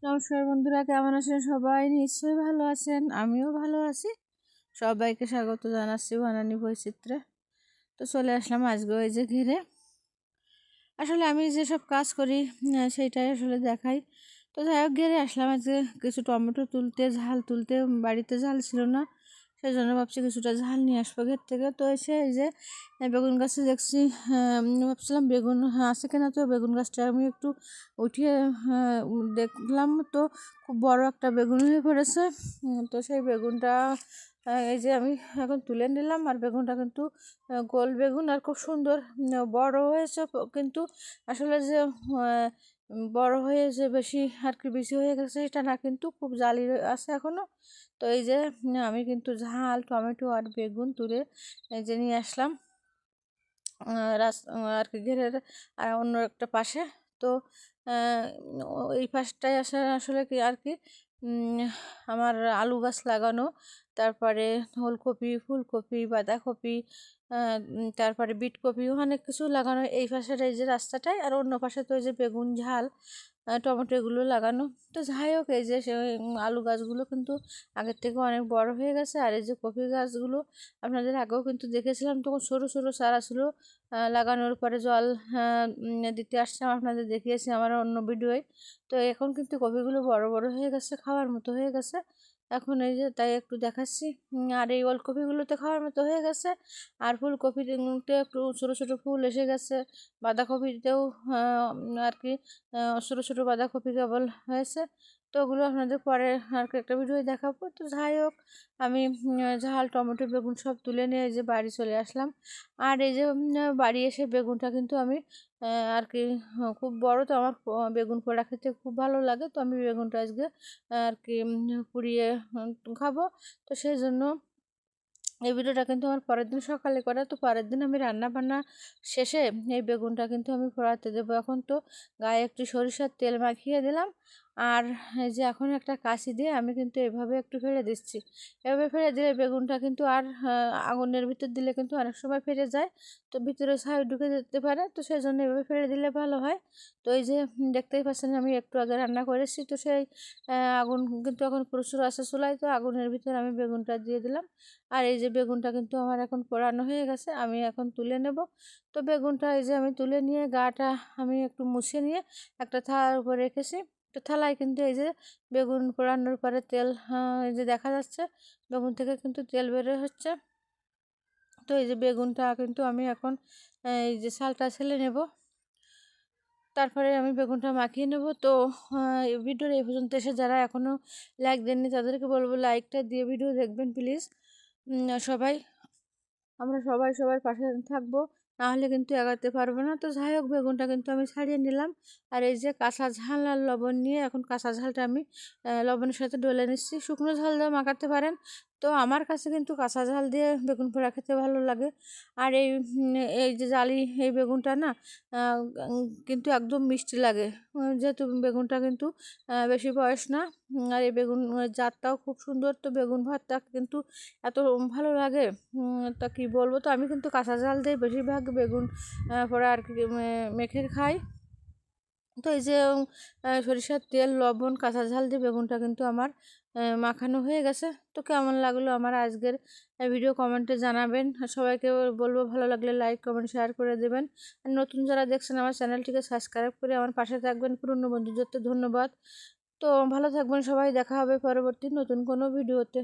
নমস্কার বন্ধুরা, কেমন আছেন সবাই? নিশ্চয়ই ভালো আছেন, আমিও ভালো আছি। সবাইকে স্বাগত জানাচ্ছি বানানি বৈচিত্র্যে। তো চলে আসলাম আজকে ওই যে ঘিরে। আসলে আমি যেসব কাজ করি সেইটাই আসলে দেখাই। তো যাই হোক, ঘিরে আসলাম আজকে কিছু টমেটো তুলতে, ঝাল তুলতে। বাড়িতে ঝাল ছিল না, সেই জন্য ভাবছি কিছুটা ঝাল নিয়ে আসবো ঘের থেকে। তো এসে এই যে বেগুন গাছে দেখছি, ভাবছিলাম বেগুন আছে কিনা। তো বেগুন গাছটা আমি একটু উঠিয়ে দেখলাম, তো খুব বড় একটা বেগুন হয়ে পড়েছে। তো সেই বেগুনটা এই যে আমি এখন তুলে নিলাম। আর বেগুনটা কিন্তু গোল বেগুন আর খুব সুন্দর বড় হয়েছে। কিন্তু আসলে যে বড় হয়ে যে বেশি আর কি বেশি হয়ে গেছে সেটা না, কিন্তু খুব জালি আছে এখনো। তো এই যে আমি কিন্তু ঝাল টমেটো আর বেগুন তুলে এই যে নিয়ে আসলাম আর কি ঘেরের আর অন্য একটা পাশে। তো এই পাশটায় আসলে কি আর কি আমার আলু গাছ লাগানো, তারপরে ওলকপি, ফুলকপি, বাঁধাকপি, তারপরে বিটকপি, অনেক কিছু লাগানো এই পাশের এই যে রাস্তাটায়। আর অন্য পাশে তো এই যে বেগুন, ঝাল, টমেটো এগুলো লাগানো। তো যাই হোক, এই যে আলু গাছগুলো কিন্তু আগের থেকে অনেক বড় হয়ে গেছে। আর এই যে কপি গাছগুলো আপনাদের আগেও কিন্তু দেখেছিলাম, তখন সরু সরু চারা ছিল। লাগানোর পরে জল দিতে আসছিলাম, আপনাদের দেখিয়েছি আমার অন্য ভিডিওয়। তো এখন কিন্তু কপিগুলো বড় বড় হয়ে গেছে, খাওয়ার মতো হয়ে গেছে। এখন এই যে তাই একটু দেখাচ্ছি। আর এই ওলকপিগুলোতে খাওয়ার মতো হয়ে গেছে। আর ফুলকপিতে একটু ছোটো ছোটো ফুল এসে গেছে। বাঁধাকপিতেও আর কি ছোটো ছোটো বাঁধাকপি কেবল হয়েছে। তো ওগুলো আপনাদের পরে আর কি একটা ভিডিও দেখাবো। তো যাই হোক, আমি ঝাল টমেটো বেগুন সব তুলে নিয়ে এই যে বাড়ি চলে আসলাম। আর এই যে বাড়ি এসে বেগুনটা কিন্তু আমি আর কি খুব বড়, তো আমার বেগুন পোড়া খেতে খুব ভালো লাগে। তো আমি বেগুনটা আজকে আর কি পুড়িয়ে খাবো। তো সেই জন্য এই ভিডিওটা কিন্তু আমার পরের দিন সকালে করা। তো পরের দিন আমি রান্না বান্না শেষে এই বেগুনটা কিন্তু আমি পোড়াতে দেবো। এখন তো গায়ে একটু সরিষার তেল মাখিয়ে দিলাম। আর এই যে এখন একটা কাঁচি দিয়ে আমি কিন্তু এভাবে একটু ফেলে দিচ্ছি। এভাবে ফেলে দিলে বেগুনটা কিন্তু আর আগুনের ভিতর দিলে কিন্তু অনেক সময় ফেটে যায়, তো ভিতরে ছাই ঢুকে যেতে পারে। তো সেই জন্য এভাবে ফেলে দিলে ভালো হয়। তো এই যে দেখতেই পাচ্ছেন আমি একটু আগে রান্না করেছি। তো সেই আগুন কিন্তু এখন প্রচুর আছে চুলায়। তো আগুনের ভিতর আমি বেগুনটা দিয়ে দিলাম। আর এই যে বেগুনটা কিন্তু আমার এখন পোড়ানো হয়ে গেছে, আমি এখন তুলে নেব। তো বেগুনটা এই যে আমি তুলে নিয়ে গাটা আমি একটু মুছে নিয়ে একটা থালার উপর রেখেছি। তো থালায় কিন্তু এই যে বেগুন পোড়ানোর পরে তেল এই যে দেখা যাচ্ছে, বেগুন থেকে কিন্তু তেল বের হচ্ছে। তো এই যে বেগুনটা কিন্তু আমি এখন এই যে ছালটা ছেলে নেব, তারপরে আমি বেগুনটা মাখিয়ে নেব। তো ভিডিওর এই পর্যন্ত এসে যারা এখনও লাইক দেননি তাদেরকে বলবো লাইকটা দিয়ে ভিডিও দেখবেন প্লিজ। সবাই আমরা সবাই সবার পাশে থাকবো, না হলে কিন্তু এগাতে পারবো না। তো যাই হোক, বেগুনটা কিন্তু আমি ছাড়িয়ে নিলাম। আর এই যে কাঁচা ঝাল আর লবণ নিয়ে এখন কাঁচা ঝালটা আমি লবণের সাথে ডলে নিচ্ছি। শুকনো ঝাল দিয়ে মাখাতে পারেন, তো আমার কাছে কিন্তু কাঁচা ঝাল দিয়ে বেগুন পোড়া খেতে ভালো লাগে। আর এই যে জালি এই বেগুনটা না কিন্তু একদম মিষ্টি লাগে। যেহেতু বেগুনটা কিন্তু বেশি বয়স না। আর এই বেগুন জাতটাও খুব সুন্দর। তো বেগুন ভর্তা কিন্তু এত ভালো লাগে, তা কি বলবো। তো আমি কিন্তু কাঁচা ঝাল দিয়ে বেশিরভাগ বেগুন পরে আর কি মেখে খাই। তো এই যে সরিষার তেল, লবণ, কাঁচা ঝাল দিয়ে বেগুনটা কিন্তু আমার মাখানো হয়ে গেছে। তো কেমন লাগলো আমার আজকের ভিডিও কমেন্টে জানাবেন। আর সবাইকে বলবো ভালো লাগলে লাইক কমেন্ট শেয়ার করে দেবেন। আর নতুন যারা দেখছেন আমার চ্যানেলটিকে সাবস্ক্রাইব করে আমার পাশে থাকবেন। পুরনো বন্ধুদের ধন্যবাদ। তো ভালো থাকবেন সবাই, দেখা হবে পরবর্তী নতুন কোনো ভিডিওতে।